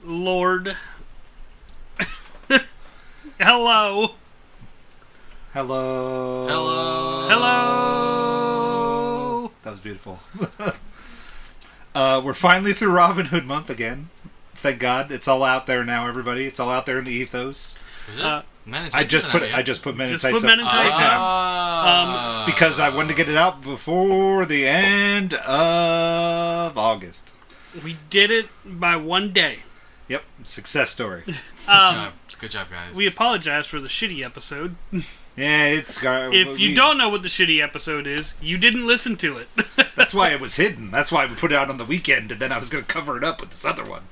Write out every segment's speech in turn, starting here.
Lord. Hello. Hello. Hello. Hello. That was beautiful. We're finally through Robin Hood month again. Thank God. It's all out there now, everybody. It's all out there in the ethos. Is it? I just put Men in Tights Men in up Tights right now. Because I wanted to get it out before the end of August. We did it by one day. Yep. Success story. Good job, guys. We apologize for the shitty episode. Yeah, it's... If you don't know what the shitty episode is, you didn't listen to it. That's why it was hidden. That's why we put it out on the weekend, and then I was going to cover it up with this other one.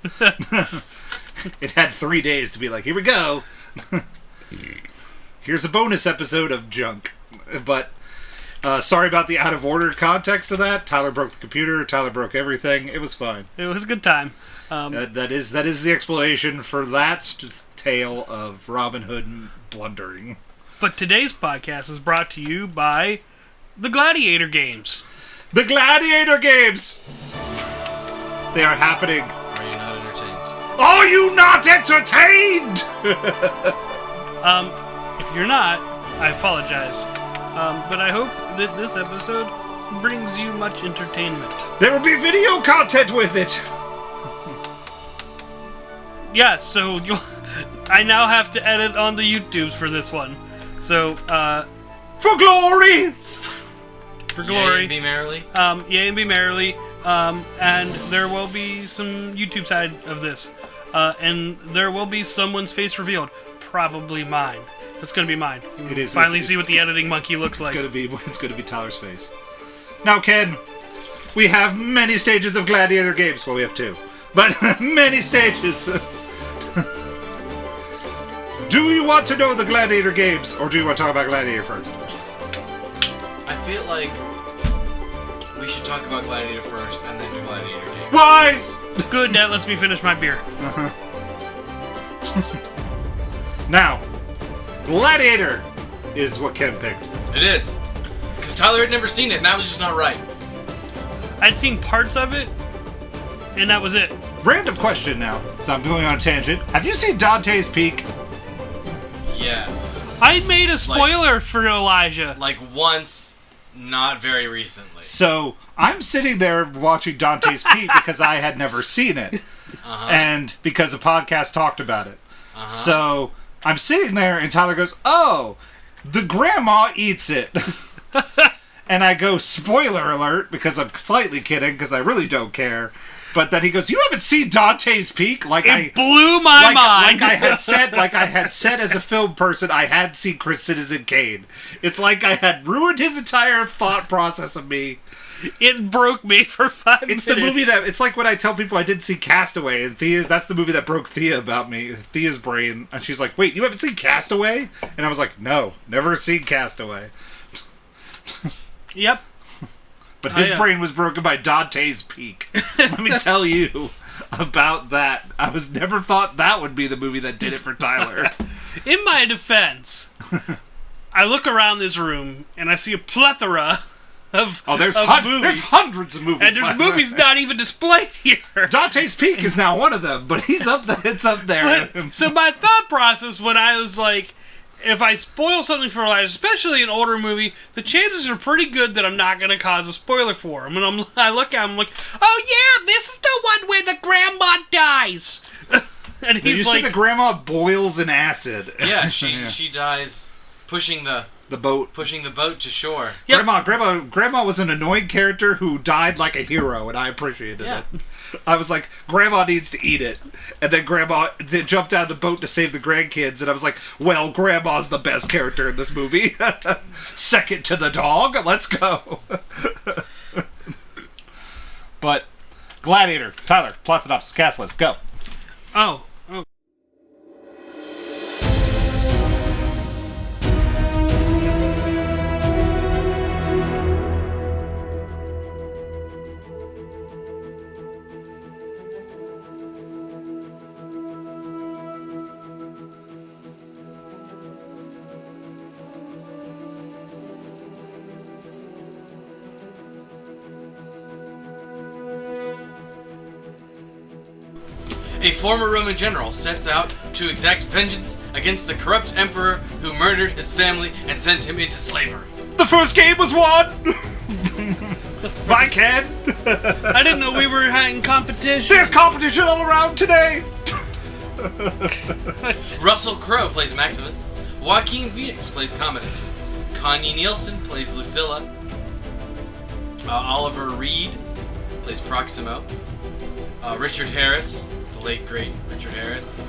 It had 3 days to be like, here we go. Here's a bonus episode of junk. But sorry about the out of order context of that. Tyler broke the computer. Tyler broke everything. It was fine. It was a good time. That is the explanation for that tale of Robin Hood blundering. But today's podcast is brought to you by the Gladiator Games. The Gladiator Games! They are happening. Are you not entertained? Are you not entertained? If you're not, I apologize. But I hope that this episode brings you much entertainment. There will be video content with it. Yeah, so I now have to edit on the YouTubes for this one. So, For glory! for glory. Yea, and be merrily. Yea and be merrily. And there will be some YouTube side of this. And there will be someone's face revealed. Probably mine. It's gonna be mine. It is. Finally see what the editing monkey looks like. It's gonna be Tyler's face. Now, Ken, we have many stages of Gladiator Games. Well, we have 2. But many stages. Do you want to know the Gladiator Games, or do you want to talk about Gladiator first? I feel like we should talk about Gladiator first and then do Gladiator Games. Wise! Good, that lets me finish my beer. Now, Gladiator is what Ken picked. It is. Because Tyler had never seen it, and that was just not right. I'd seen parts of it, and that was it. Random question now, so I'm going on a tangent. Have you seen Dante's Peak? Yes. I made a spoiler for Elijah. Like once, not very recently. So, I'm sitting there watching Dante's Peak because I had never seen it. And because a podcast talked about it. So, I'm sitting there and Tyler goes, "Oh, the grandma eats it." And I go, "Spoiler alert," because I'm slightly kidding because I really don't care. But then he goes, "You haven't seen Dante's Peak?" It blew my mind. Like I had said as a film person, I had seen Citizen Kane. It's like I had ruined his entire thought process of me. It broke me for 5 minutes. It's the movie that, it's like when I tell people I didn't see Castaway, and that's the movie that broke Thea about me, Thea's brain. And she's like, "Wait, you haven't seen Castaway?" And I was like, "No, never seen Castaway." Yep. But his brain was broken by Dante's Peak. Let me tell you about that. I never thought that would be the movie that did it for Tyler. In my defense, I look around this room and I see a plethora of there's movies. There's hundreds of movies. And there's movies not even displayed here. Dante's Peak is now one of them, but he's up there. It's up there. So my thought process when I was like, if I spoil something for Elijah, especially an older movie, the chances are pretty good that I'm not going to cause a spoiler for him. And I look at him like, "Oh yeah, this is the one where the grandma dies." And he's you like, see the grandma boils in acid. Yeah, she dies pushing the boat to shore. Yep. Grandma was an annoying character who died like a hero, and I appreciated it. I was like, Grandma needs to eat it. And then Grandma jumped out of the boat to save the grandkids, and I was like, well, Grandma's the best character in this movie. Second to the dog. Let's go. But Gladiator, Tyler, plot synopsis, cast list, go. Oh. A former Roman general sets out to exact vengeance against the corrupt emperor who murdered his family and sent him into slavery. The first game was won! Bye, Ken! I didn't know we were having competition. There's competition all around today! Russell Crowe plays Maximus. Joaquin Phoenix plays Commodus. Connie Nielsen plays Lucilla. Oliver Reed plays Proximo. Richard Harris, the late great Richard Harris,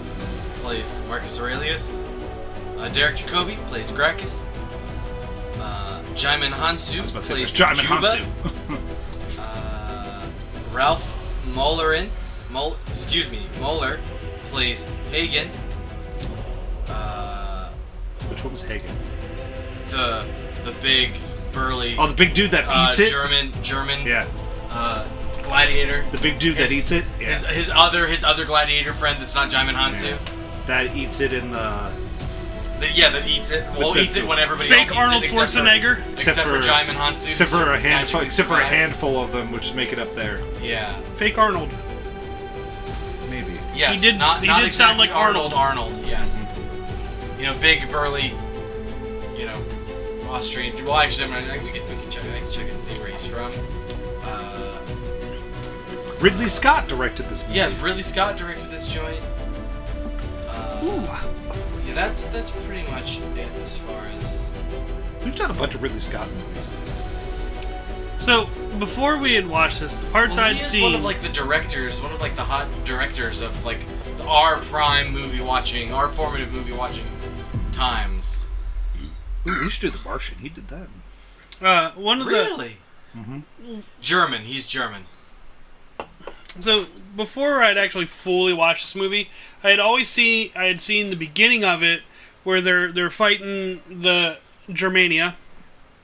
plays Marcus Aurelius. Derek Jacobi plays Gracchus. Jaimin Hansu plays Jaimin Juba. Hansu. Ralph Moller plays Hagen. Which one was Hagen? The big burly. Oh, the big dude that eats it? German. Yeah. Gladiator. The big dude that eats it? Yeah. His other gladiator friend that's not Jaimin Hansu. Yeah. That eats it in the... that eats it. Well, eats it when everybody Fake else Arnold eats it, Schwarzenegger. except for Jaimin Hansu. Except for a handful. magically Except for a survives. handful of them, which make it up there. Yeah. Fake Arnold. Maybe. Yes. He did Not sound like exactly Arnold. Arnold. Yes. Big burly. Austrian. Well, actually, we can check. I can check and see where he's from. Ridley Scott directed this movie. Yes, Ridley Scott directed this joint. Yeah, that's pretty much it as far as. We've done a bunch of Ridley Scott movies. So before we had watched this, the parts I'd seen. One of the directors, one of the hot directors of our prime movie watching, our formative movie watching times. Ooh, we should do The Martian. He did that. One of Really? Mm-hmm. German. He's German. So before I'd actually fully watched this movie, I had seen the beginning of it where they're fighting the Germania.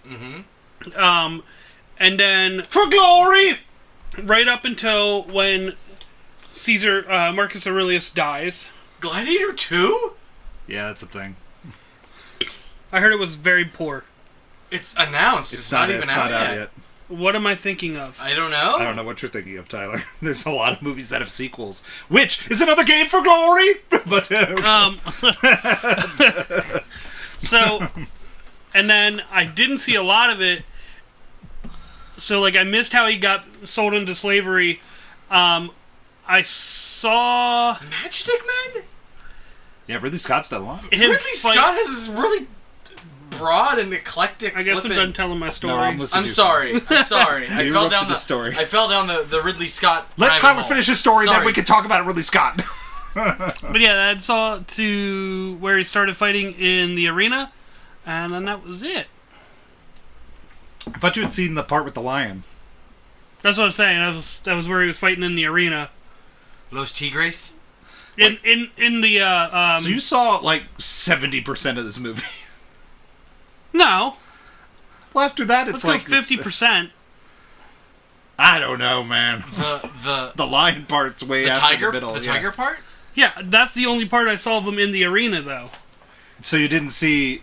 Mm-hmm. And then For glory! right up until when Caesar Marcus Aurelius dies. Gladiator 2? Yeah, that's a thing. I heard it was very poor. It's announced. It's not even out yet. What am I thinking of? I don't know. I don't know what you're thinking of, Tyler. There's a lot of movies that have sequels, which is another game for glory. But so, and then I didn't see a lot of it. So I missed how he got sold into slavery. I saw Matchstick Men? yeah, Ridley Scott's done a lot. him Ridley fight. Scott has this really broad and eclectic. I guess flippin'. I'm done telling my story. No, I'm listening. I'm sorry. I'm sorry. You erupted the story. I fell down the Ridley Scott. Let rabbit Tyler hole. finish his story, then Sorry. we can talk about Ridley Scott. But yeah, I saw to where he started fighting in the arena, and then that was it. I thought you had seen the part with the lion. That's what I'm saying. That was where he was fighting in the arena. Los Tigres. In the So you saw 70% of this movie. no. Well, after that, Let's it's go 50%. I don't know, man. The lion part's way after tiger. the middle. The yeah. tiger part. Yeah, that's the only part I saw of him in the arena, though. So you didn't see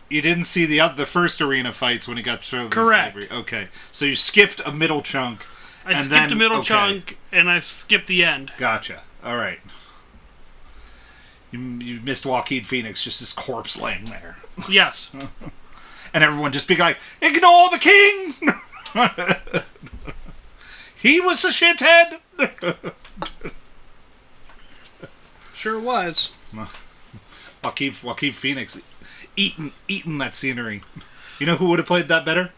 the first arena fights when he got thrown. Correct. Slavery. Okay, so you skipped a middle chunk. I skipped the middle chunk, and I skipped the end. Gotcha. All right. You missed Joaquin Phoenix, just his corpse laying there, Yes. and everyone just being like, "Ignore the king." He was a shithead. Sure was. Joaquin Phoenix eating that scenery. You know who would have played that better?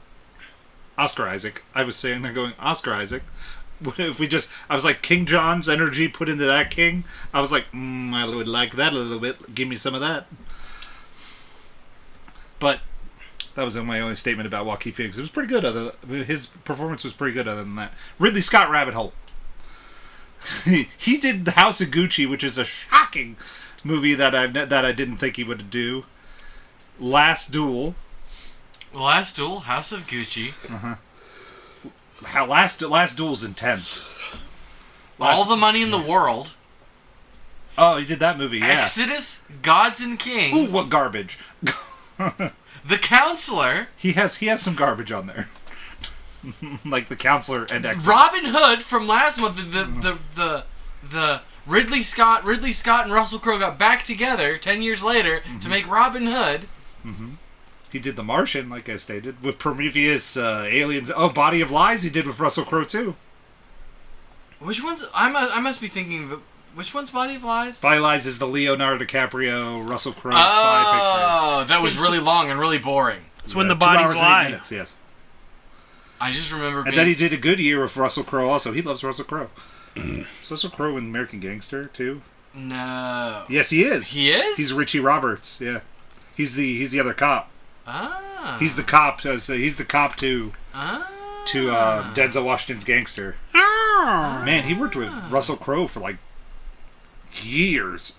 Oscar Isaac. I was saying there going, Oscar Isaac. What if I was like, King John's energy put into that king? I was like, I would like that a little bit. Give me some of that. But that was my only statement about Joaquin Phoenix. It was pretty good. His performance was pretty good other than that. Ridley Scott rabbit hole. He did The House of Gucci, which is a shocking movie that I didn't think he would do. Last Duel. House of Gucci. Last Duel's intense. All the Money in the World. Oh, he did that movie, yeah. Exodus, Gods and Kings. Ooh, what garbage. The Counselor. He has some garbage on there. Like The Counselor and Exodus. Robin Hood from last month. The Ridley Scott and Russell Crowe got back together 10 years later to make Robin Hood. Mm-hmm. He did The Martian, like I stated, with Prometheus, Aliens. Oh, Body of Lies he did with Russell Crowe, too. Which one's... I must be thinking... Which one's Body of Lies? Body of Lies is the Leonardo DiCaprio, Russell Crowe spy picture. Oh, that was really long and really boring. It's when the bodies lie. 2 hours, 8 minutes, yes. I just remember And then he did A Good Year with Russell Crowe also. He loves Russell Crowe. Is Russell Crowe in American Gangster, too? No. Yes, he is. He is? He's Richie Roberts, yeah. He's the other cop. Ah. He's the cop. He's the cop to Denzel Washington's Gangster. Ah. Man, he worked with Russell Crowe for like years.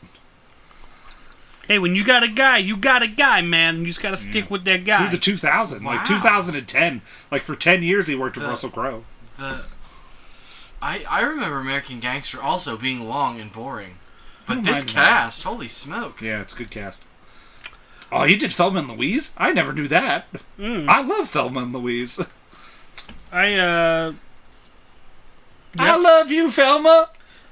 Hey, when you got a guy, man. You just got to stick with that guy. Through the 2000, Wow. like 2010, like for 10 years he worked with Russell Crowe. I remember American Gangster also being long and boring, but don't this mind cast, holy smoke! Yeah, it's a good cast. Oh, he did Thelma and Louise? I never knew that. I love Thelma and Louise. Yep. I love you, Thelma.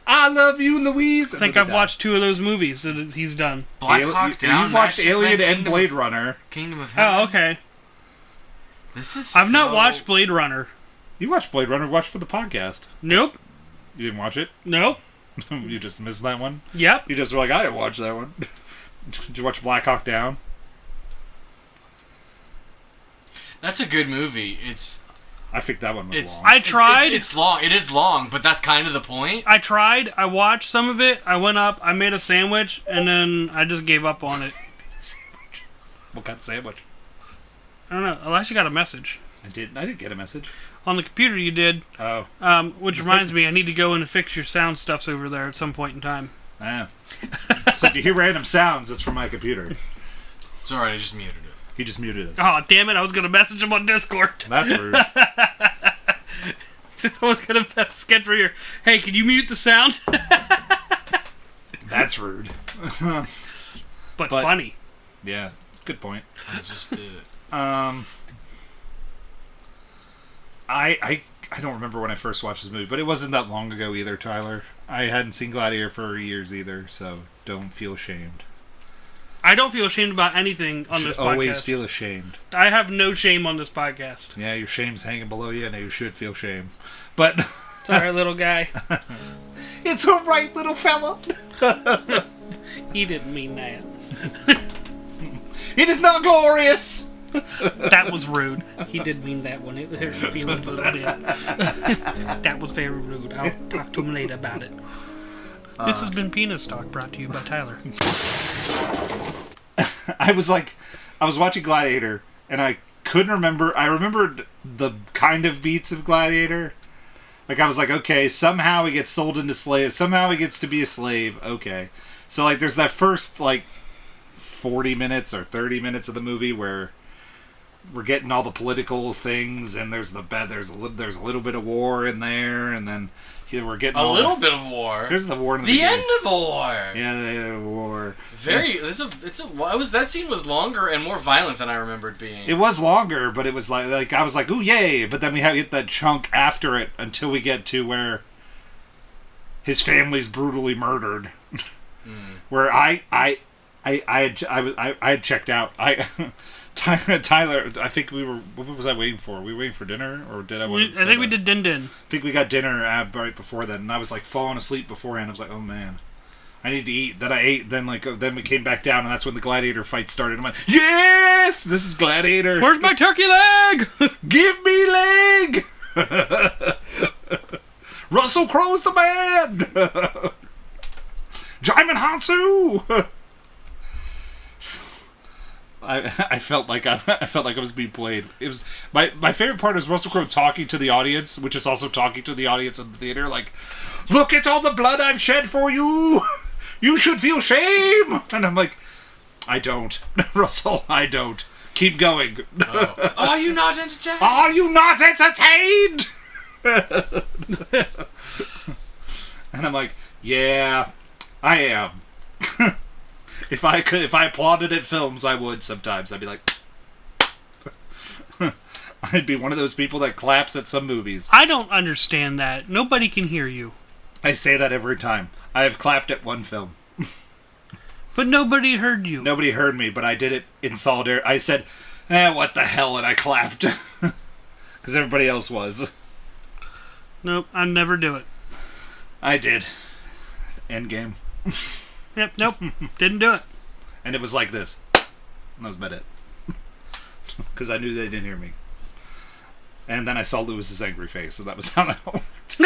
I love you, Louise. I think I've watched 2 of those movies that he's done. Black Hawk Down. You've watched National Alien Man, and Blade Runner. Kingdom of Heaven. Oh, okay. This is. I've not watched Blade Runner. You watched Blade Runner, watched for the podcast. Nope. You didn't watch it? Nope. You just missed that one? Yep. You just were like, I didn't watch that one. Did you watch Black Hawk Down? That's a good movie. I think that one was long. I tried. It's long. It is long, but that's kind of the point. I tried. I watched some of it. I went up. I made a sandwich, and then I just gave up on it. Sandwich. What kind of sandwich? I don't know. Unless you got a message. I did get a message. On the computer you did. Oh. Which reminds me, I need to go in and fix your sound stuffs over there at some point in time. Yeah. So if you hear random sounds, it's from my computer. It's alright, I just muted it. He just muted us. Oh, damn it. I was going to message him on Discord. That's rude. I was going to schedule your... Hey, can you mute the sound? That's rude. but funny. Yeah, good point. I just did it. I don't remember when I first watched this movie, but it wasn't that long ago either, Tyler. I hadn't seen Gladiator for years either, so don't feel ashamed. I don't feel ashamed about anything on this podcast. Always feel ashamed. I have no shame on this podcast. Yeah, your shame's hanging below you, and you should feel shame. But it's alright, little guy. It's alright, little fella. He didn't mean that. It is not glorious. That was rude. He did mean that one. It hurt your feelings a little bit. That was very rude. I'll talk to him later about it. This has been Penis Talk, brought to you by Tyler. I was watching Gladiator, and I couldn't remember. I remembered the kind of beats of Gladiator. Like, I was like, okay, somehow he gets sold into slave. Somehow he gets to be a slave. Okay. So, like, there's that first, 40 minutes or 30 minutes of the movie where we're getting all the political things, and there's a little bit of war in there, and then we're getting a little bit of war. There's the war in the end of the war. Yeah, the end of the war. That scene was longer and more violent than I remembered being. It was longer, but it was like I was like, ooh, yay! But then we hit that chunk after it until we get to where his family's brutally murdered. Where I had checked out. Tyler, I think we were. What was I waiting for? Were we waiting for dinner, or did I? I think we did din din. I think we got dinner right before that, and I was falling asleep beforehand. I was like, oh man, I need to eat. Then I ate. Then we came back down, and that's when the Gladiator fight started. I'm like, yes, this is Gladiator. Where's my turkey leg? Give me leg. Russell Crowe's the man. Jaimin Hansu. I felt like I was being played. It was my favorite part is Russell Crowe talking to the audience, which is also talking to the audience in the theater. Like, look at all the blood I've shed for you. You should feel shame. And I'm like, I don't, Russell. I don't. Keep going. Oh. Are you not entertained? Are you not entertained? And I'm like, yeah, I am. If I applauded at films, I would sometimes. I'd be like, I'd be one of those people that claps at some movies. I don't understand that. Nobody can hear you. I say that every time. I have clapped at one film. But nobody heard you. Nobody heard me, but I did it in solidarity. I said, what the hell, and I clapped. Because everybody else was. Nope, I'd never do it. I did. Endgame. Yep, nope, didn't do it. And it was like this. And that was about it. Because I knew they didn't hear me. And then I saw Lewis's angry face, and that was how that worked.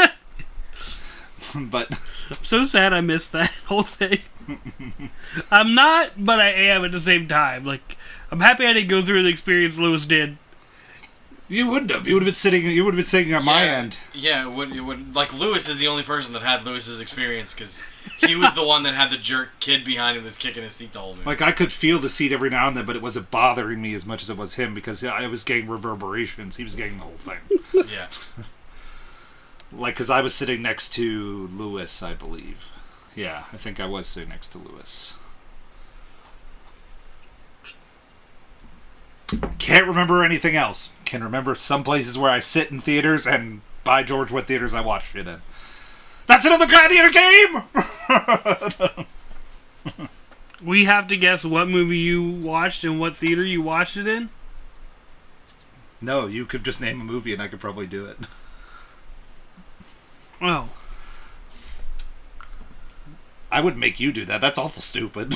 But I'm so sad I missed that whole thing. I'm not, but I am at the same time. Like, I'm happy I didn't go through the experience Lewis did. you wouldn't have. You would have been sitting. You would have been sitting on my end. Yeah, it would. Like, Lewis is the only person that had Lewis's experience, because he was the one that had the jerk kid behind him who was kicking his seat the whole movie. Like, I could feel the seat every now and then, but it wasn't bothering me as much as it was him, because I was getting reverberations. He was getting the whole thing. Yeah. Like, because I was sitting next to Lewis, I believe. Yeah, I think I was sitting next to Lewis. Can't remember anything else. Can remember some places where I sit in theaters, and by George, what theaters I watched it in. That's another Gladiator game! We have to guess what movie you watched and what theater you watched it in? No, you could just name a movie and I could probably do it. Oh. I wouldn't make you do that. That's awful stupid.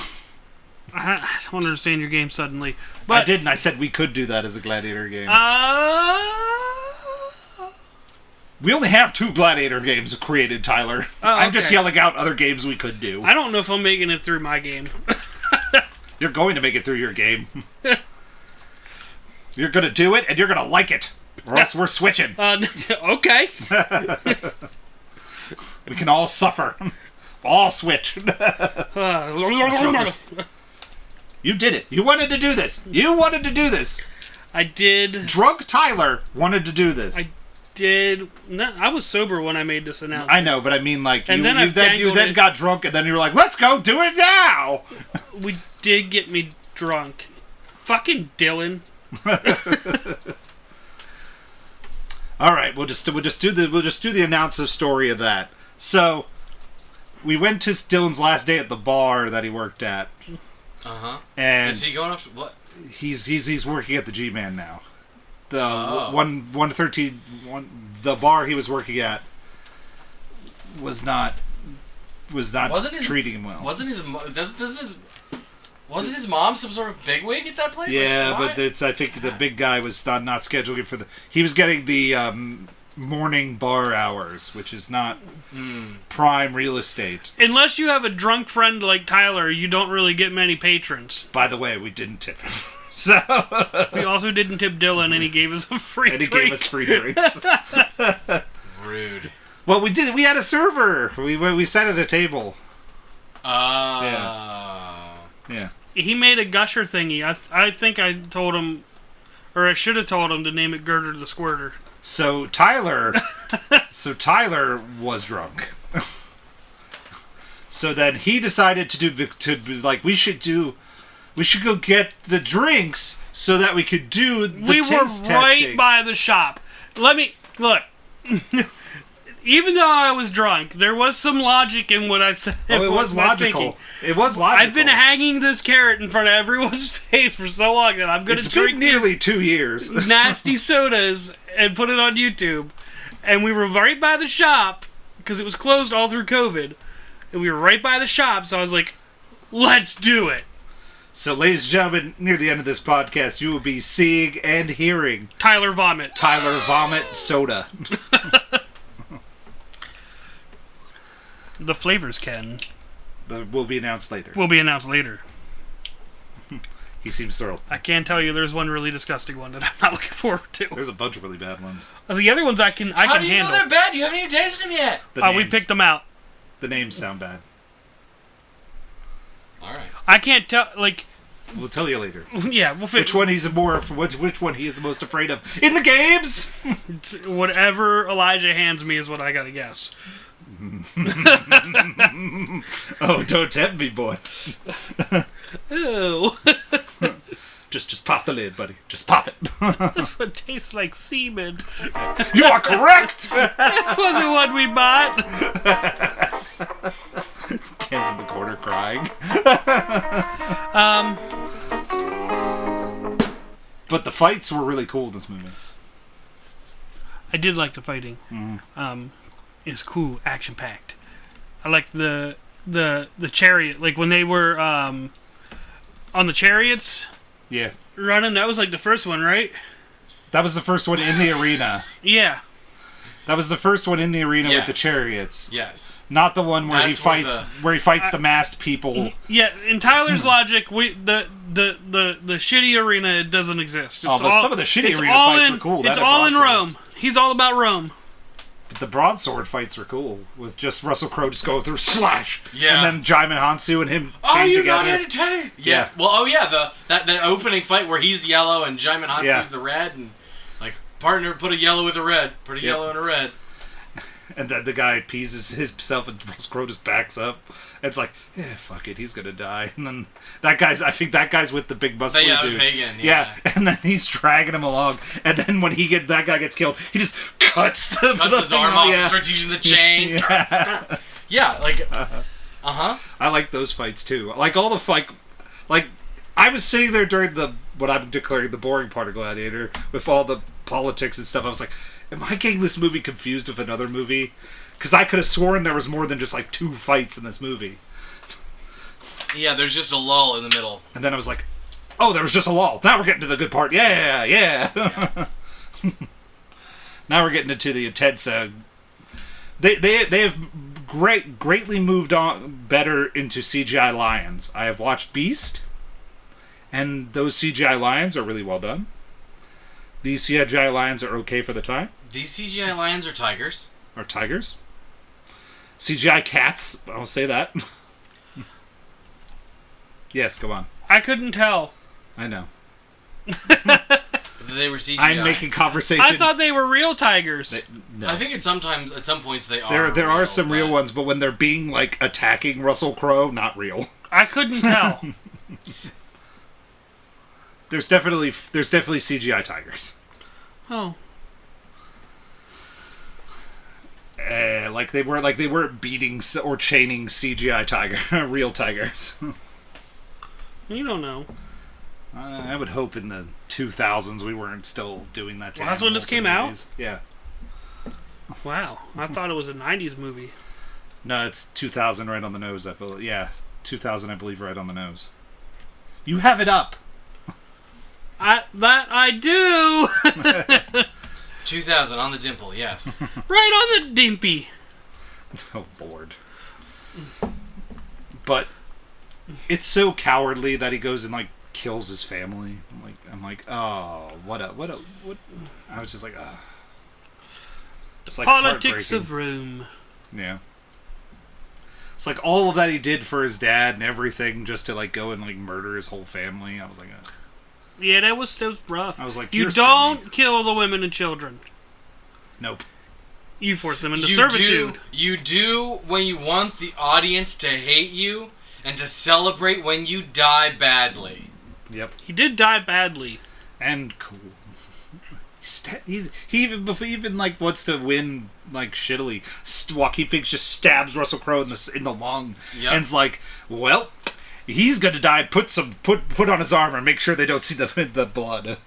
I don't understand your game suddenly. But, I didn't. I said we could do that as a Gladiator game. We only have 2 Gladiator games created, Tyler. Oh, I'm just okay. yelling out other games we could do. I don't know if I'm making it through my game. You're going to make it through your game. You're going to do it, and you're going to like it. Or else we're switching. Okay. We can all suffer. All switch. You did it. You wanted to do this. You wanted to do this. I did. Drunk Tyler wanted to do this. I did. No, I was sober when I made this announcement. I know, but I mean, like, And you then I've then dangled it. got drunk, and then you were like, let's go do it now. We did get me drunk. Fucking Dylan. All right, we'll just do the announcer story of that. So, we went to Dylan's last day at the bar that he worked at. Uh-huh. And is he going off? What? He's working at the G-Man now. The 113 the bar he was working at was not treating him well. Wasn't his mom some sort of bigwig at that place? Yeah, Like, but I think the big guy was not scheduling for the. He was getting the morning bar hours, which is not prime real estate. Unless you have a drunk friend like Tyler, you don't really get many patrons. By the way, we didn't tip him. So We also didn't tip Dylan, and he gave us a free and he drink. gave us free drinks. rude. Well, we did. We had a server. We sat at a table. Yeah. He made a gusher thingy. I think I told him, or I should have told him to name it Girder the Squirter. So Tyler was drunk. So then he decided we should go get the drinks so that we could do the We were taste right testing. by the shop. Let me look. Even though I was drunk, there was some logic in what I said. Oh, it was my logical. thinking. It was logical. I've been hanging this carrot in front of everyone's face for so long that I'm going to It's been drink nearly 2 years. nasty sodas and put it on YouTube. And we were right by the shop because it was closed all through COVID. And we were right by the shop, so I was like, let's do it. So, ladies and gentlemen, near the end of this podcast, you will be seeing and hearing Tyler Vomit. Tyler Vomit Soda. The flavors, Ken, Will be announced later. will be announced later. He seems thrilled. I can tell you there's one really disgusting one that I'm not looking forward to. There's a bunch of really bad ones. The other ones I can How do you handle. know they're bad? You haven't even tasted them yet. We names- picked them out. The names sound bad. All right. I can't tell, like, We'll tell you later. yeah, we'll Which one he is the most afraid of in the games? Whatever Elijah hands me is what I gotta guess. Oh, don't tempt me, boy. Ew. Just pop the lid, buddy. Just pop it. This one tastes like semen. You are correct! This wasn't what we bought. Ken's in the corner crying. But the fights were really cool in this movie. I did like the fighting. It's cool, action packed. I like the chariot, like when they were on the chariots. Yeah. Running. That was like the first one, right? That was the first one in the arena. Yeah. That was the first one in the arena with the Yes. chariots. Yes. Not the one where That's he fights where he fights the masked people. Yeah. In Tyler's logic, the shitty arena, it doesn't exist. It's But some of the shitty arena fights were cool. It's That had all in Rome. broadswords. He's all about Rome. But the broadsword fights were cool, with just Russell Crowe just going through slash, Yeah. and then Jaimin Hansu and him Are chained you together. not entertained? Yeah. Yeah. Well, that opening fight where he's yellow and Jaimin Hansu's Yeah. the red, and like partner put a yellow with a red, put a yellow and a red. And then the guy pees himself, and Russell Crowe just backs up. It's like, yeah, fuck it, he's gonna die. And then I think that guy's with the big muscly Yeah, that dude. was Hagen, Yeah, yeah. and then he's dragging him along. And then when that guy gets killed, he just cuts the Cuts his arm thing off yeah. and starts using the chain. Yeah. Yeah, like, I like those fights too. Like all the fight, like I was sitting there during what I'm declaring the boring part of Gladiator with all the politics and stuff. I was like, am I getting this movie confused with another movie? Because I could have sworn there was more than just like 2 fights in this movie. Yeah, there's just a lull in the middle. And then I was like, oh, there was just a lull. Now we're getting to the good part. Yeah. Now we're getting into the intense. They have greatly moved on better into CGI lions. I have watched Beast, and those CGI lions are really well done. These CGI lions are okay for the time. These CGI lions are tigers. Are tigers. CGI cats, I'll say that. Yes, go on. I couldn't tell. I know. They were CGI. I'm making conversation. I thought they were real tigers. No. I think at some points they are. There are real, some real but- ones, but when they're being like attacking Russell Crowe, not real. I couldn't tell. There's definitely CGI tigers. Oh. Like they weren't beating or chaining CGI tiger, real tigers. You don't know. I would hope in the 2000s we weren't still doing that. To Well, that's when this animals in came out? movies. Yeah. Wow. I thought it was a 90s movie. No, it's 2000 right on the nose. I believe. Yeah, 2000 I believe right on the nose. You have it up. I do. 2000 on the dimple, yes. Right on the dimpy. Oh, Lord. But it's so cowardly that he goes and like kills his family. I'm like, oh, what? I was just like, ah. It's like Politics of heartbreaking. Rome. Yeah. It's like all of that he did for his dad and everything just to like go and like murder his whole family. I was like, ugh. Yeah, that was rough. I was like, you you're don't scummy. kill the women and children. Nope. You force them into servitude. You do when you want the audience to hate you and to celebrate when you die badly. Yep. He did die badly. And cool. He even like wants to win like shittily. Joaquin Phoenix just stabs Russell Crowe in the lung, Yep. and's like, well, he's gonna die. Put on his armor. Make sure they don't see the blood.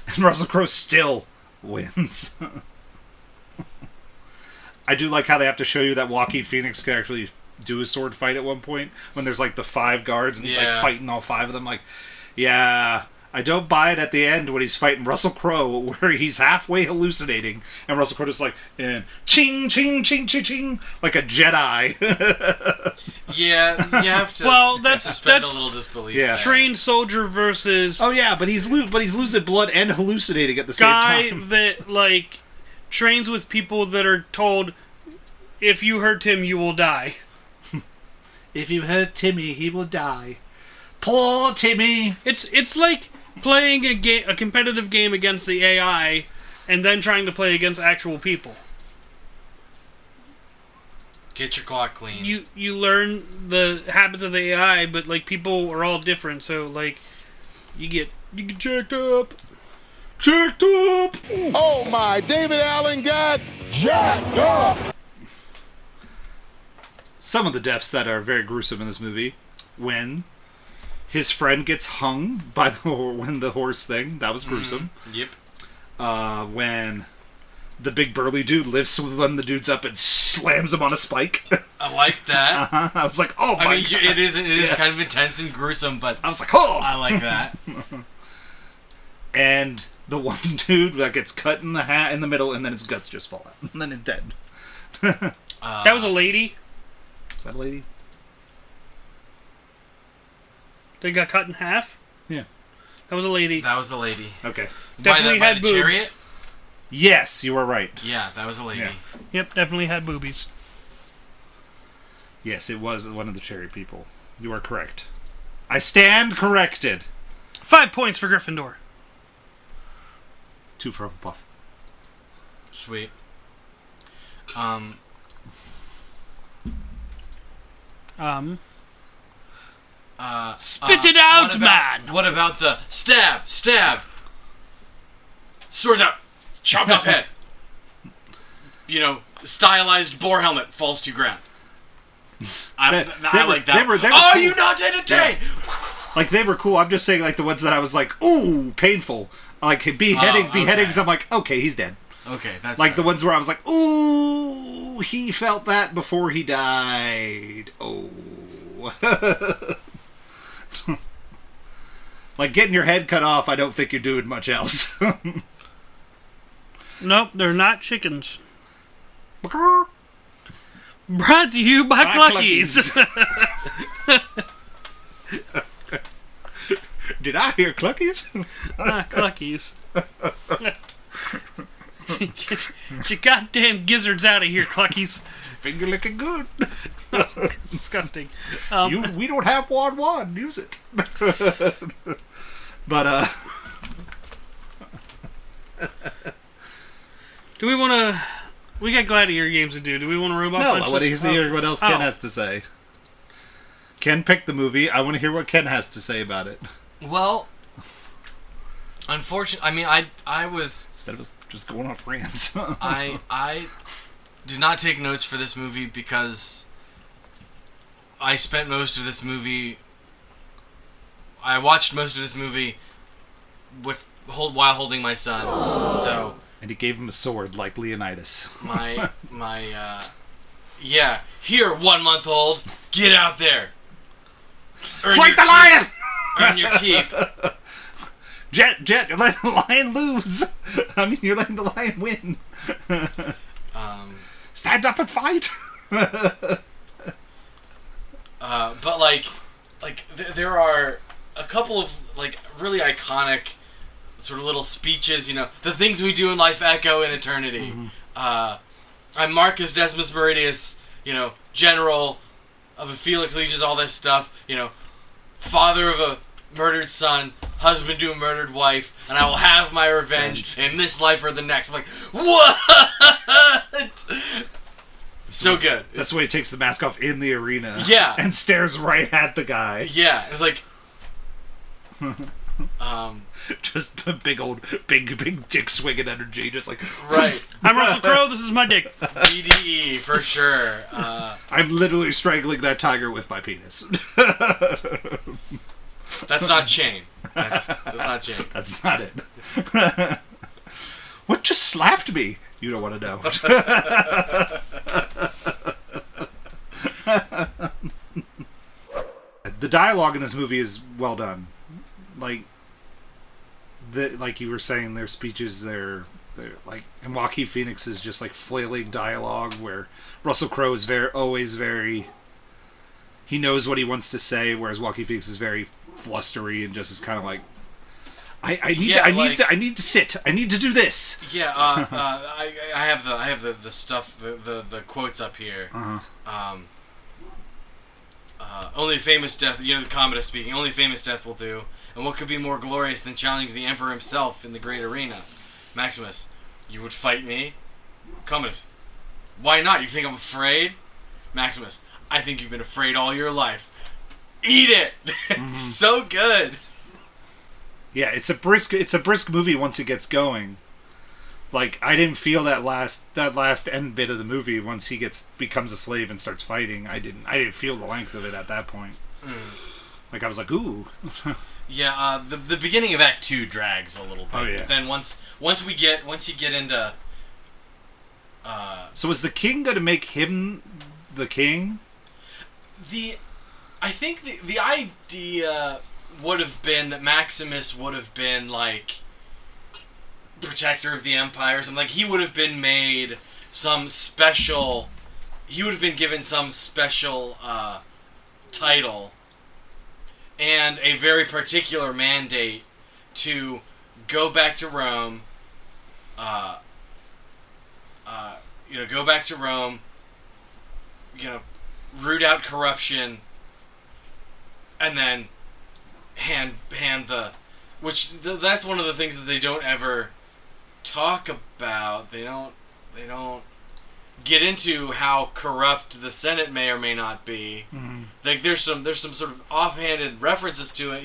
And Russell Crowe still wins. I do like how they have to show you that Joaquin Phoenix can actually do a sword fight at one point when there's like the 5 guards and he's like Yeah. fighting all 5 of them. Like, yeah, I don't buy it at the end when he's fighting Russell Crowe where he's halfway hallucinating and Russell Crowe just like, ching, ching, ching, ching, ching, like a Jedi. Yeah, you have to Well, that's suspend a little disbelief. Yeah. there. trained soldier versus Oh yeah, but he's losing blood and hallucinating at the guy same time. that like trains with people that are told if you hurt him you will die. If you hurt Timmy, he will die. Poor Timmy. It's like playing a competitive game against the AI and then trying to play against actual people. Get your clock cleaned. You learn the habits of the AI, but like people are all different, so like You get jacked up. Jacked up! Oh my, David Allen got jacked up! Some of the deaths that are very gruesome in this movie, when his friend gets hung by the horse thing, that was gruesome. Yep. When the big burly dude lifts one of the dudes up and slams him on a spike. I like that. I was like, oh my I mean, God. it is kind of intense and gruesome, but I was like, oh! I like that. And the one dude that gets cut in the middle, and then his guts just fall out, and then it's dead. That was a lady. Is that a lady? They got cut in half. Yeah. That was a lady. That was the lady. Okay. Definitely by had the boobs. chariot? Yes, you were right. Yeah, that was a lady. Yeah. Yep, definitely had boobies. Yes, it was one of the cherry people. You are correct. I stand corrected. 5 points for Gryffindor. 2 for Hufflepuff. Sweet. Spit it out, man! What about the stab? Swords out! Chopped off head! Stylized boar helmet falls to ground. I like that. They were Are cool. you not entertained? Yeah. Like, they were cool. I'm just saying, like, the ones that I was like, ooh, painful. Like, beheadings, I'm like, okay, he's dead. Okay, that's like fair. the ones where I was like, ooh, he felt that before he died. Oh. Like, getting your head cut off, I don't think you're doing much else. Nope, they're not chickens. Brought to you by Cluckies. Did I hear Cluckies? Cluckies. Get your goddamn gizzards out of here, Cluckies. Finger licking good. Disgusting. We don't have one. Use it. But, do we want to... We got Gladiator Games to do. Do we want to robot punch I want to this? hear what else Ken has to say. Ken picked the movie. I want to hear what Ken has to say about it. Well, unfortunately, I mean, I was... Instead of just going off rants. I did not take notes for this movie because I spent most of this movie... I watched most of this movie while holding my son, so... And he gave him a sword like Leonidas. Yeah, here, 1 month old, get out there. Fight the lion! Earn your keep. Jet, you're letting the lion lose. I mean, you're letting the lion win. Stand up and fight. But there are a couple of really iconic sort of little speeches. The things we do in life echo in eternity. Mm-hmm. I'm Marcus Decimus Meridius. General of the Felix Legions. All this stuff. Father of a murdered son, husband to a murdered wife, and I will have my revenge in this life or the next. I'm like, what? So good. That's why he takes the mask off in the arena. Yeah. And stares right at the guy. Yeah. It's like... just big dick swinging energy, just like... Right. I'm Russell Crowe, this is my dick. BDE, for sure. I'm literally strangling that tiger with my penis. That's not chain. That's not chain. That's not it. What just slapped me? You don't want to know. The dialogue in this movie is well done. Like you were saying, their speeches, they're like, and Joaquin Phoenix is just like flailing dialogue, where Russell Crowe is always very. He knows what he wants to say, whereas Joaquin Phoenix is very flustery and just is kind of like, I need to sit. I need to do this. Yeah, I have the stuff, the quotes up here. Uh-huh. Only famous death, the Commodus speaking. Only famous death will do. And what could be more glorious than challenging the Emperor himself in the great arena? Maximus, you would fight me? Commodus, why not? You think I'm afraid? Maximus, I think you've been afraid all your life. Eat it! It's so good. Yeah, it's a brisk movie once it gets going. Like, I didn't feel that last end bit of the movie once he becomes a slave and starts fighting. I didn't feel the length of it at that point. Like, I was like, ooh. Yeah, the beginning of Act 2 drags a little bit. Oh, yeah. But then once you get into so was the king going to make him the king? I think the idea would have been that Maximus would have been like protector of the empire or something. Like, he would have been made some special. He would have been given some special title and a very particular mandate to go back to Rome. Go back to Rome. Root out corruption, and then hand the, that's one of the things that they don't ever talk about. They don't get into how corrupt the Senate may or may not be. Mm-hmm. Like, there's some sort of offhanded references to it.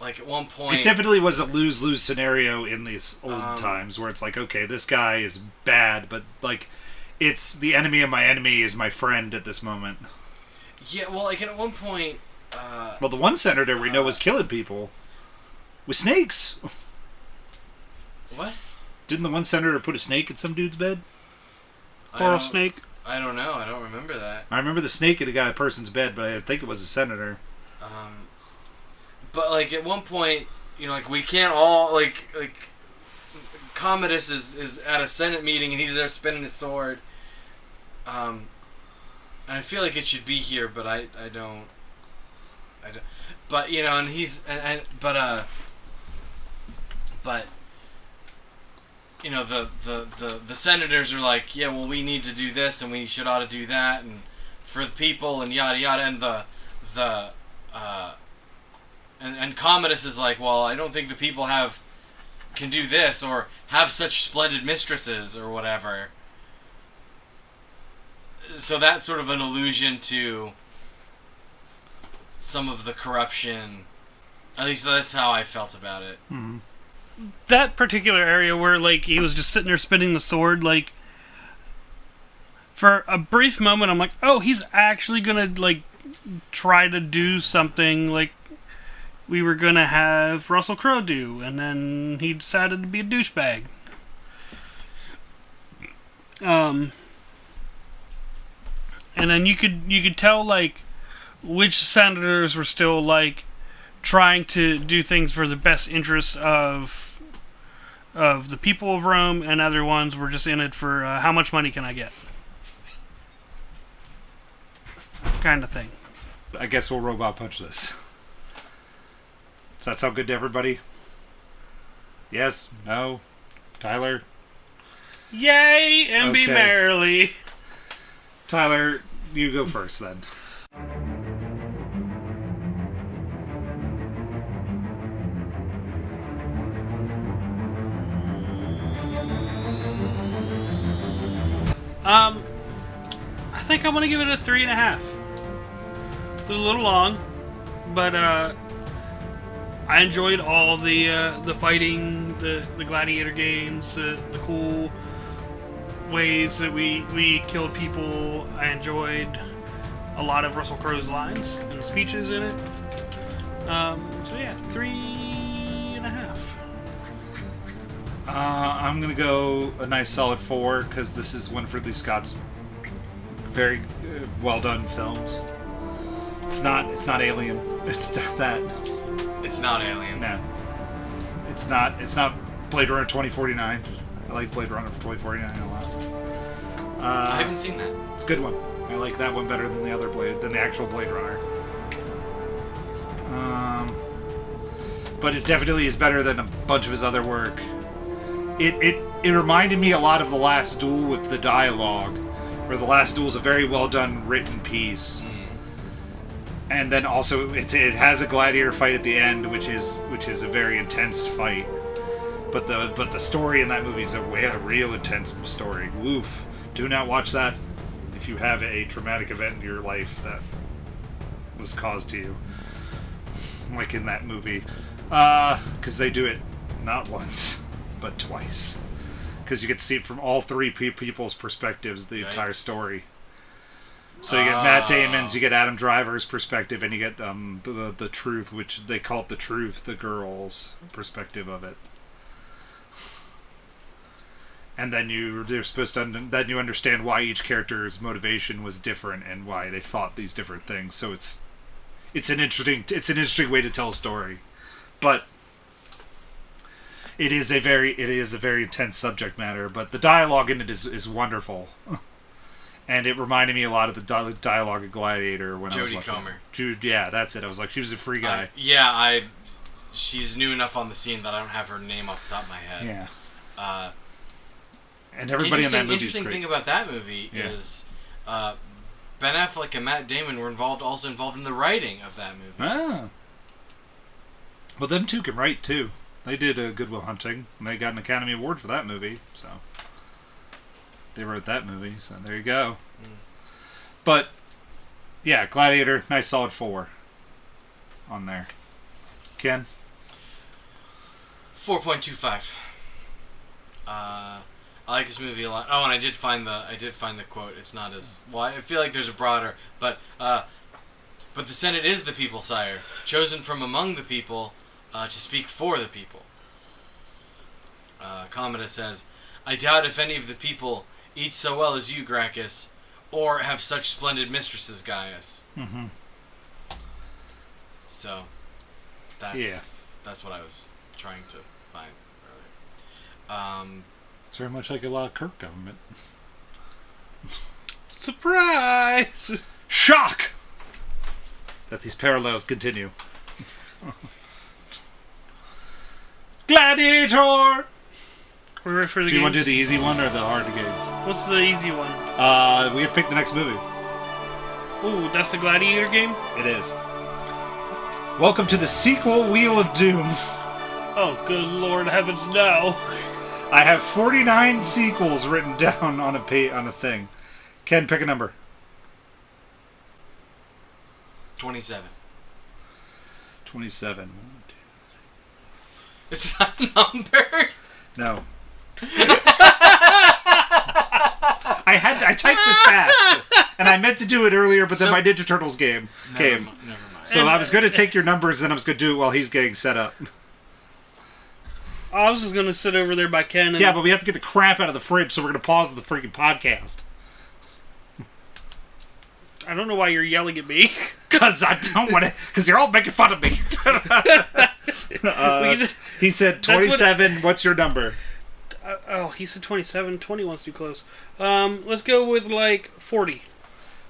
Like at one point, It definitely was a lose-lose scenario in these old times, where it's like, okay, this guy is bad, but like, it's the enemy of my enemy is my friend at this moment. Yeah, well, like at one point. Well, the one senator we know was killing people with snakes. What? Didn't the one senator put a snake in some dude's bed? Coral snake. I don't know. I don't remember that. I remember the snake in a person's bed, but I think it was a senator. But like at one point, like we can't all like Commodus is at a Senate meeting and he's there spinning his sword. And I feel like it should be here, but I don't. But and he's but the senators are like, yeah, well, we need to do this and we ought to do that and for the people and yada yada, and and Commodus is like, well, I don't think the people can do this or have such splendid mistresses or whatever. So that's sort of an allusion to some of the corruption. At least that's how I felt about it. Mm-hmm. That particular area where, like, he was just sitting there spinning the sword, like, for a brief moment, I'm like, oh, he's actually gonna, like, try to do something like we were gonna have Russell Crowe do, and then he decided to be a douchebag. And then you could tell, like, which senators were still, like, trying to do things for the best interests of the people of Rome, and other ones were just in it for how much money can I get, kind of thing. I guess we'll robot punch this. Does that sound good to everybody? Yes? No? Tyler? Yay, and be Okay. merrily. Tyler, you go first then. I think I'm gonna give it a 3.5. It's a little long, but I enjoyed all the fighting, the Gladiator Games, the cool ways that we killed people. I enjoyed a lot of Russell Crowe's lines and speeches in it. So yeah, 3.5. I'm gonna go a nice solid 4 because this is one for Ridley Scott's very well done films. It's not Alien. It's not that. It's not Alien. No. It's not Blade Runner 2049. I like Blade Runner 2049 a lot. I haven't seen that. It's a good one. I like that one better than the actual Blade Runner. But it definitely is better than a bunch of his other work. It reminded me a lot of The Last Duel with the dialogue, where The Last Duel is a very well done written piece. And then also it has a gladiator fight at the end, which is a very intense fight. But the story in that movie is a real intense story. Woof. Do not watch that if you have a traumatic event in your life that was caused to you, like in that movie. Because they do it not once, but twice. Because you get to see it from all three people's perspectives, the entire story. So you get Matt Damon's, you get Adam Driver's perspective, and you get the truth, which they call it the truth, the girl's perspective of it. And then they're supposed to then you understand why each character's motivation was different and why they thought these different things. So it's an interesting way to tell a story, but it is a very intense subject matter. But the dialogue in it is wonderful, and it reminded me a lot of the dialogue of Gladiator when I was watching. Jodie Comer. Yeah, that's it. I was like, she was a free guy. She's new enough on the scene that I don't have her name off the top of my head. Yeah. And everybody in that movie is great. Interesting thing about that movie is Ben Affleck and Matt Damon were also involved in the writing of that movie. Ah. Well, them two can write, too. They did Good Will Hunting, and they got an Academy Award for that movie, so... They wrote that movie, so there you go. But, yeah, Gladiator, nice solid 4 on there. Ken? 4.25. I like this movie a lot. Oh, and I did find the quote. It's not as well. I feel like there's a broader, but the Senate is the people, sire, chosen from among the people, to speak for the people. Commodus says, "I doubt if any of the people eat so well as you, Gracchus, or have such splendid mistresses, Gaius." Mm-hmm. So, that's what I was trying to find earlier. It's very much like a lot of Kirk government. Surprise! Shock! That these parallels continue. Gladiator! We're ready for the Do you want to do the easy one or the hard games? What's the easy one? We have to pick the next movie. Ooh, that's the Gladiator game? It is. Welcome to the sequel Wheel of Doom. Oh, good Lord heavens, no. I have 49 sequels written down on a thing. Ken, pick a number. 27. 27. It's not numbered. No. I typed this fast, and I meant to do it earlier, but then my Ninja Turtles game came. Never mind. So I was going to take your numbers, and I was going to do it while he's getting set up. I was just going to sit over there by Ken. Yeah, but we have to get the crap out of the fridge, so we're going to pause the freaking podcast. I don't know why you're yelling at me. Because I don't want to. Because you're all making fun of me. He said 27. What's your number? He said 27. 21's too close. Let's go with, 40.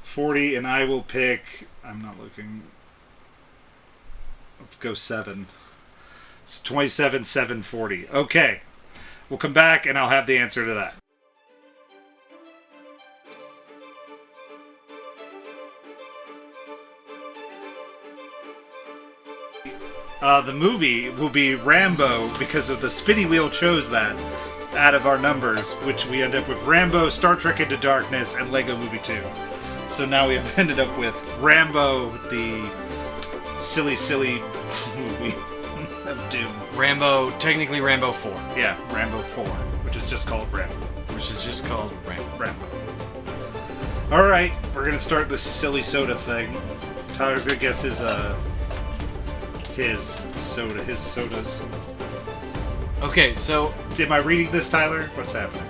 40, and I will pick... I'm not looking... Let's go 7. It's 27, 7, 40. Okay. We'll come back, and I'll have the answer to that. The movie will be Rambo, because of the spinny wheel chose that out of our numbers, which we end up with Rambo, Star Trek Into Darkness, and Lego Movie 2. So now we have ended up with Rambo, the silly movie of Doom. Technically Rambo 4. Yeah, Rambo 4, which is just called Rambo. Rambo. Alright, we're going to start this silly soda thing. Tyler's going to guess his sodas. Okay, so Am I reading this, Tyler? What's happening?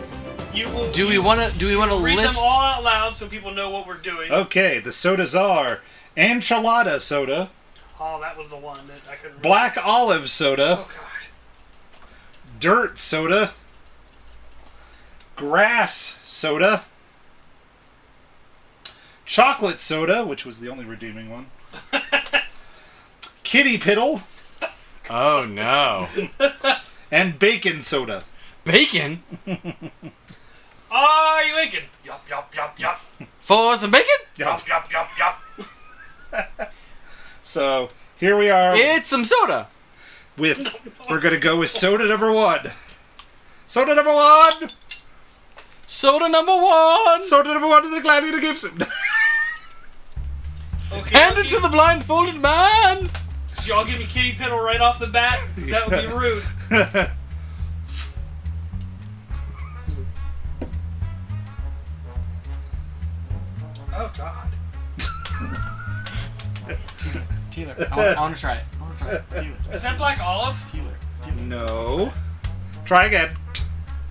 do we want to read list them all out loud so people know what we're doing? Okay, the sodas are Enchilada soda, Oh, that was the one that I couldn't. Black Olive soda, Oh God. Dirt soda, Grass soda, Chocolate soda, which was the only redeeming one, Kitty Piddle, Oh no. and Bacon soda. Bacon? Are you making? Yup, yup, yup, yup. For some bacon? Yup, yup, yup, yup. So here we are. It's some soda. We're gonna go with soda number 1. Soda number 1. Soda number 1. Soda number 1 to the Gladiator Games. Okay, Hand it to the blindfolded man. Did y'all give me kitty piddle right off the bat? 'Cause that would be rude. Oh, God. Taylor, I want to try it. Taylor. Is that black olive? Taylor. No. Try again.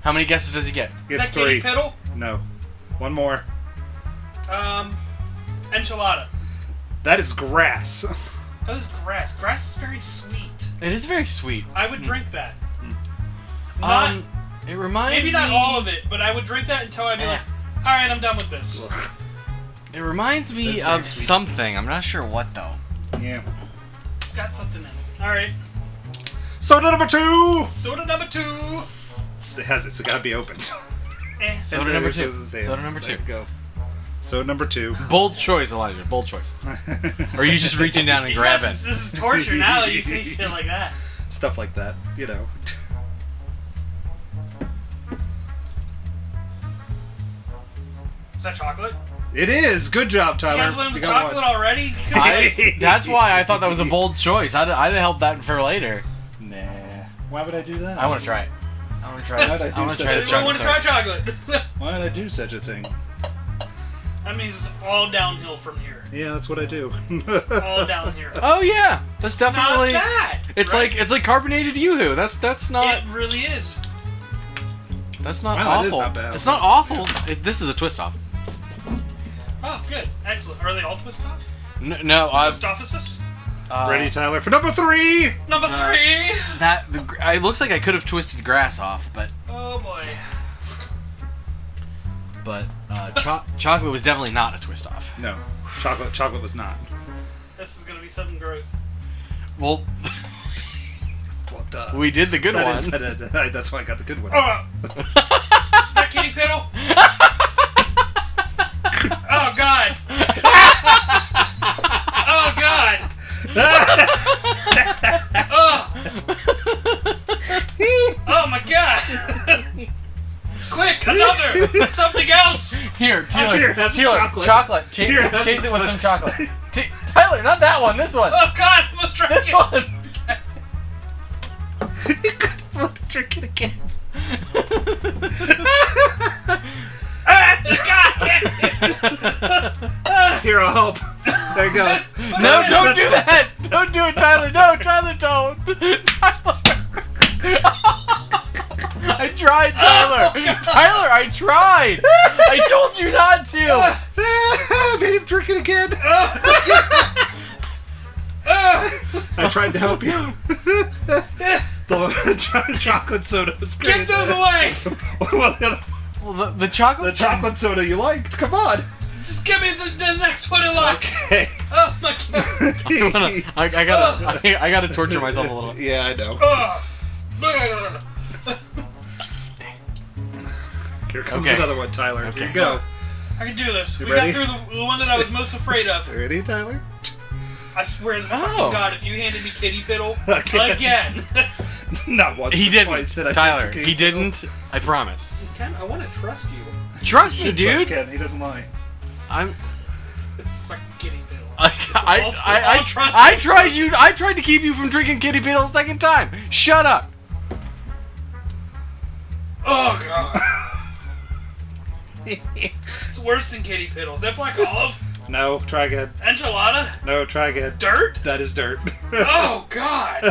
How many guesses does he get? Is It's that kitty 3. piddle? No. One more. Enchilada. That is grass. That was grass. Grass is very sweet. It is very sweet. I would drink that. Not, It reminds maybe me... not all of it, but I would drink that until I'd be like, alright, I'm done with this. It reminds me That's very of sweet. something. I'm not sure what, though. Yeah. It's got something in it. Alright. Soda number 2! Soda number 2. It's got to be opened. Eh. Soda And number there 2. goes his hand. Soda number 2. There you go. Soda number 2. Bold choice, Elijah. Bold choice. Or are you just reaching down and grabbing? This is torture now that you say shit like that. Stuff like that, you know. Is that chocolate? It is. Good job, You Tyler. guys went with got chocolate one. already? That's why I thought that was a bold choice. I'd have held that for later. Nah. Why would I do that? I want to try it. I want to try this. Why'd I I want do to try this such I want chocolate. to try chocolate. Why would I do such a thing? That means it's all downhill from here. Yeah, that's what I do. All down here. Oh yeah, that's Not definitely. bad. It's right? like carbonated yoo-hoo. That's not It really is. that's not Wow, that is awful. not bad. It's not awful. This is a twist off. Oh, good. Excellent. Are they all twist off? No, Twist offices? Ready, Tyler, for number 3! Number 3. It looks like I could have twisted grass off, but Oh boy. chocolate was definitely not a twist off. No. Chocolate was not. This is gonna be something gross. Well, Well, duh. we did the good That one. is- that's why I got the good one. Oh! Is that kitty piddle? Oh god! Oh god! Oh my god! Quick, another! Something else! Here, Taylor, Here, have some chocolate. chocolate. Here, have Chase some it with some chocolate. Tyler, not that one. This one. Oh god, I was trying This to one. Drink it again. God! Here, I'll help. There you go. No, don't do that. Don't do it, Tyler. No, Tyler, don't. Tyler. I tried, Tyler. Tyler, I tried. I told you not to. I made him drink it again. I tried to help you. The chocolate soda was great. Get those away! Well, the chocolate. The chocolate soda you liked. Come on. Just give me the next one in line. Okay. Oh my god. I gotta torture myself a little. Yeah, I know. Oh. Here comes Okay. another one, Tyler. Okay. Here you go. I can do this. You We ready? got through the one that I was most afraid of. Ready, Tyler? I swear to Oh. fucking God, if you handed me kitty piddle again. Not once. He but didn't, twice did I Tyler. think He didn't. I promise. Ken, I want to trust you. Trust me, Should trust dude. Ken, he doesn't lie. I'm. It's fucking kitty piddle. I tried you. I tried to keep you from drinking kitty piddle a second time. Shut up. Oh god. It's worse than kitty piddle. Is that black olive? No, try again. Enchilada? No, try again. Dirt? That is dirt. Oh god.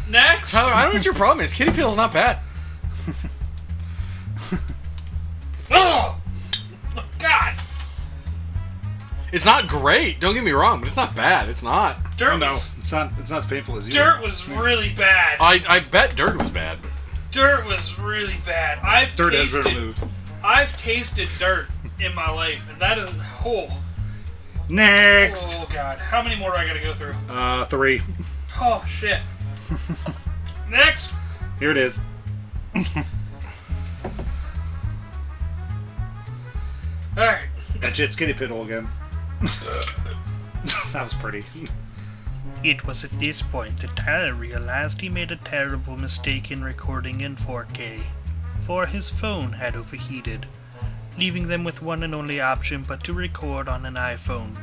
Next. Tyler, I don't know what your problem is. Kitty piddle's not bad. Oh. God. It's not great. Don't get me wrong, but it's not bad. It's not. Dirt. Oh, no, Was, it's not as painful as you. dirt was really bad. I bet dirt was bad. Dirt was really bad. Dirt has been removed. I've tasted dirt in my life, and that is Next. Oh god. How many more do I gotta go through? 3. Oh shit. Next. Here it is. Alright. That's it, Kitty Piddle again. That was pretty. It was at this point that Tyler realized he made a terrible mistake in recording in 4K, for his phone had overheated, leaving them with one and only option but to record on an iPhone.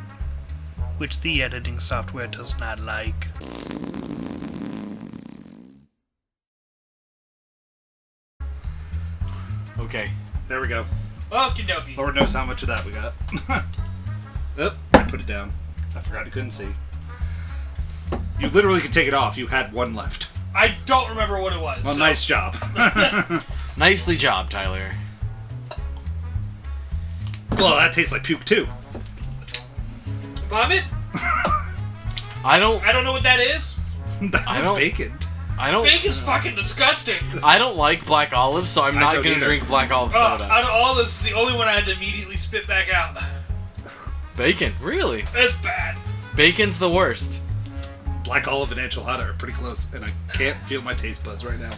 which the editing software does not like. Okay. There we go. Okie dokie. Lord knows how much of that we got. Oop, I put it down. I forgot you couldn't see. You literally could take it off. You had one left. I don't remember what it was. Well, so- nice job. Nicely job, Tyler. Well, that tastes like puke too. Vomit? I don't know what that is. That's don't- bacon. Bacon's fucking disgusting. I don't like black olive, so I'm not don't gonna either. drink black olive Out soda. of all this, is the only one I had to immediately spit back out. Bacon, really? That's bad. Bacon's the worst. Black olive and enchilada are pretty close, and I can't feel my taste buds right now.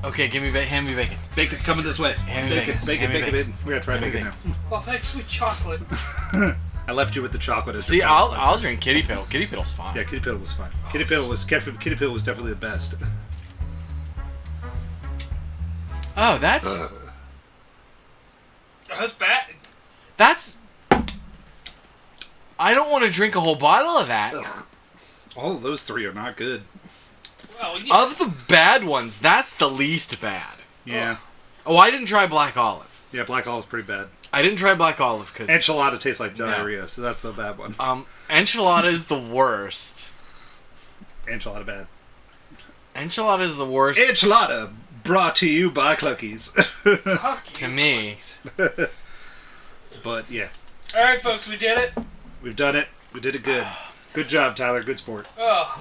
Okay, hand me bacon. Bacon's coming this way. Hand me Bacon, bacon. bacon, Hand me bacon, bacon. bacon. We're gonna try Hand me bacon now. Oh, thanks, sweet chocolate. I left you with the chocolate. As See, the I'll drink Kitty Piddle. Kitty Piddle's fine. Yeah, Kitty Piddle was fine. Kitty Piddle was definitely the best. Oh, that's That's bad. that's. I don't want to drink a whole bottle of that. All of those three are not good. Well, yeah. Of the bad ones, that's the least bad. Yeah. Oh, I didn't try black olive. Yeah, black olive's pretty bad. I didn't try black olive because Enchilada tastes like diarrhea, so that's the bad one. enchilada is the worst. Enchilada bad. Enchilada is the worst Enchilada brought to you by Cluckies. Fuck to you. me. But yeah, All right, folks, we did it. we've done it. We did it good. Good job, Tyler. Good sport. Oh,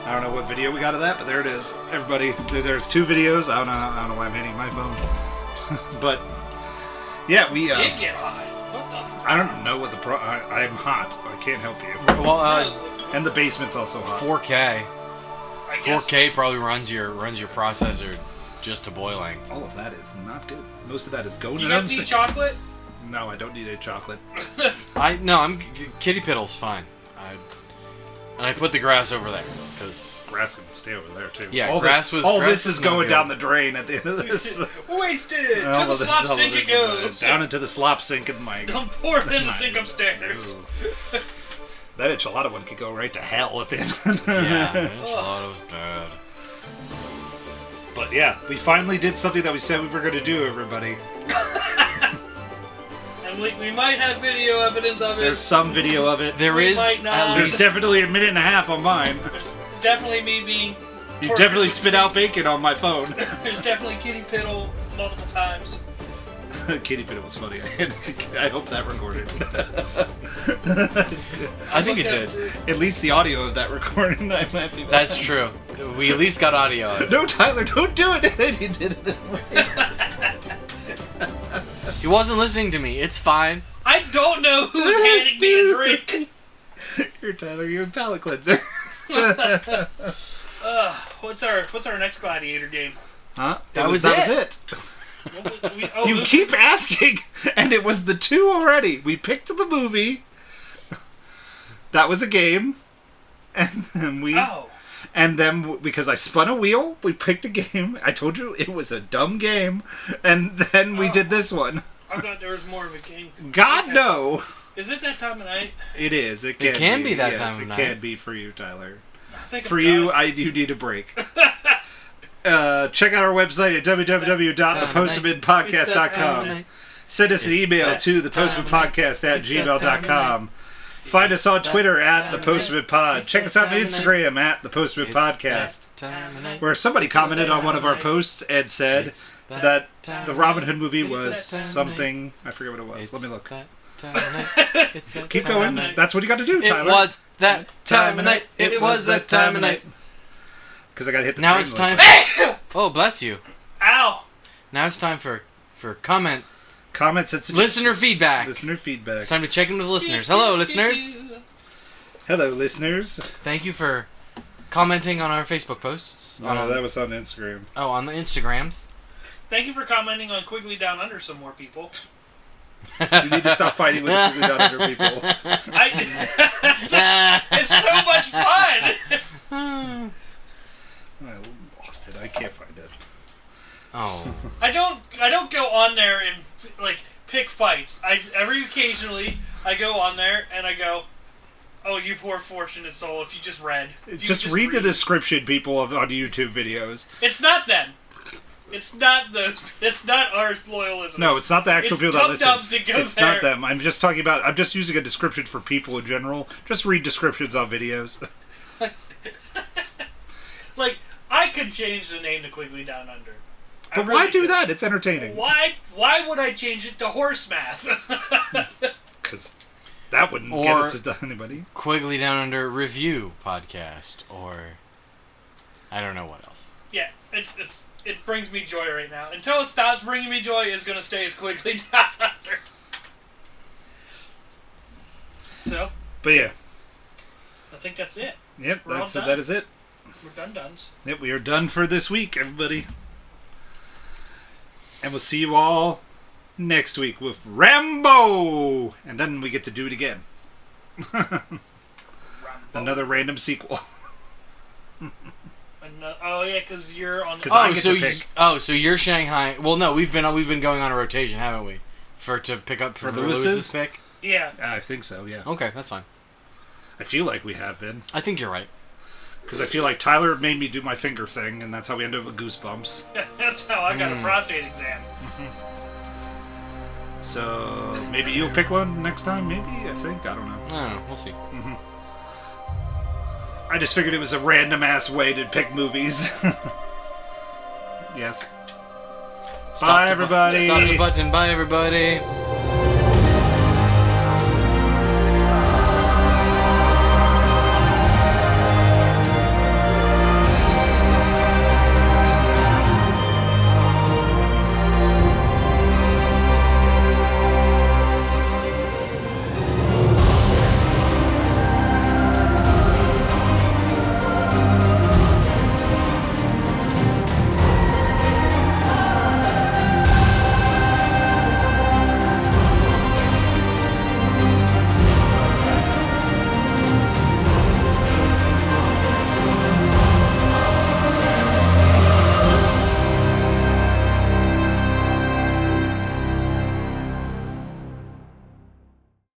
I don't know what video we got of that, but there it is. Everybody, there's 2 videos. I don't know why I'm hitting my phone. But yeah, we. did get high. What the? I don't know what the I'm hot. I can't help you. Well, And the basement's also hot. 4K. I guess. 4K probably runs your processor just to boiling. All of that is not good. Most of that is going You down guys the need sink. chocolate? No, I don't need a chocolate. Kitty Piddle's fine. And I put the grass over there because Grass can stay over there too. Yeah, all grass this, was- all grass this was is no going good. down the drain at the end of this. Wasted. All To the of this- slop all of sink this it is, goes. down into the slop sink in my. Don't pour it in the sink upstairs. That enchilada one could go right to hell at the end. yeah, enchilada was bad. But yeah, we finally did something that we said we were going to do, everybody. And we might have video evidence of it. There's some video of it. There We is might not. at There's least definitely a minute and a half on mine. There's definitely me being. You definitely spit out bacon on my phone. There's definitely Kitty Piddle multiple times. Kitty Piddle was funny. I hope that recorded. I think it did. At least the audio of that recording. I might be. That's true. We at least got audio. of it. No, Tyler, don't do it. And then you did it. He wasn't listening to me. It's fine. I don't know who's handing me a drink. Here, Tyler, you're a palate cleanser. What's our next Gladiator game? Huh? That was it. You Luke- keep asking, and it was the 2 already. We picked the movie. That was a game, and then and then because I spun a wheel, we picked a game. I told you it was a dumb game, and then we did this one. I thought there was more of a game. God Okay. no, Is it that time of night? it is. It It can, can be that yes, time of it night. can be for you, Tyler. I think I'm For you, done. you need a break. Check out our website at www.thepostmanpodcast.com. Send us an email to thepostmanpodcast@gmail.com. Find us on Twitter at thepostmanpod. Check us out on Instagram at thepostmanpodcast, where somebody commented on one of our posts and said that the Robin Hood movie was something. I forget what it was. Let me look. Keep going. That's what you got to do, Tyler. It was that time of night. It was that time of night. Because I got to hit the Now train it's look. time. Oh, bless you. Ow! Now it's time for Comments and suggestions. listener feedback. Listener feedback. It's time to check in with listeners. Hello, listeners. Hello, listeners. Thank you for commenting on our Facebook posts. Oh, that was on Instagram. On the Instagrams. Thank you for commenting on Quigley Down Under some more people. You need to stop fighting with the Quigley Down Under people. It's so much fun! I lost it. I can't find it. Oh. I don't go on there and like pick fights. Every occasionally I go on there and I go, oh, you poor fortunate soul, if you just read. Just read the description, people, on YouTube videos. It's not them. It's not those. It's not our loyal listeners. No, it's not the actual people that listen. That go it's there. not them. I'm just talking about. I'm just using a description for people in general. Just read descriptions on videos. Like, I could change the name to Quigley Down Under. But why do that? It's entertaining. Why would I change it to Horse Math? Because that wouldn't get us to anybody. Quigley Down Under Review Podcast, or I don't know what else. Yeah, it brings me joy right now. Until it stops bringing me joy, it's going to stay as Quigley Down Under. So? But yeah. I think that's it. Yep, that is it. We're done. Yep, we are done for this week, everybody. And we'll see you all next week with Rambo! And then we get to do it again. Another random sequel. Oh yeah, because you're on. I get to pick. So you're Shanghai. Well, no, we've been going on a rotation, haven't we? To pick up for Lewis's pick. Yeah. I think so. Yeah. Okay, that's fine. I feel like we have been. I think you're right. Because I feel like Tyler made me do my finger thing, and that's how we ended up with Goosebumps. That's how I got a prostate exam. So maybe you'll pick one next time. Maybe I think I don't know. I don't know. We'll see. I just figured it was a random ass way to pick movies. Yes. Bye, everybody. Stop the button. Bye, everybody.